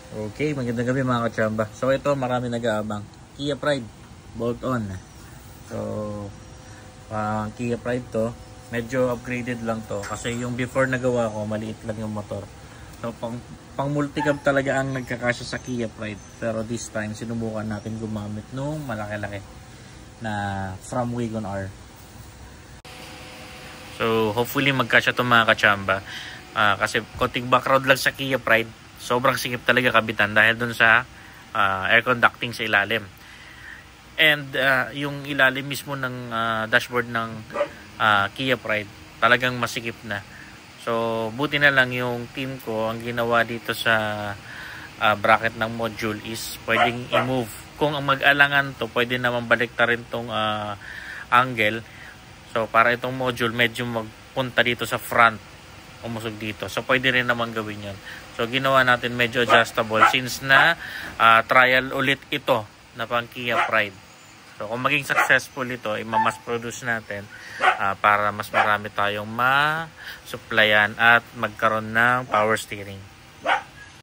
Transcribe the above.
Okay, magandang gabi mga kachamba. So ito, marami nag-aabang. Kia Pride, bolt on. So, Kia Pride to, medyo upgraded lang to. Kasi yung before nagawa ko, maliit lang yung motor. So, pang multicab talaga ang nagkakasya sa Kia Pride. Pero this time, sinubukan natin gumamit nung malaki-laki na from Wagon R. So, hopefully magkasya to mga kachamba. Kasi konting background lang sa Kia Pride. Sobrang sikip talaga kabitan dahil dun sa air conducting sa ilalim. And yung ilalim mismo ng dashboard ng Kia Pride talagang masikip na. So buti na lang yung team ko ang ginawa dito sa bracket ng module is pwedeng i-move. Kung ang mag-alangan to, pwede naman balikta rin tong angle. So para itong module medyo magpunta dito sa front, umusog dito. So pwede rin naman gawin yun. So ginawa natin medyo adjustable since na trial ulit ito na pang Kia Pride. So kung maging successful ito, i-mass produce natin para mas marami tayong ma-supplyan at magkaroon ng power steering.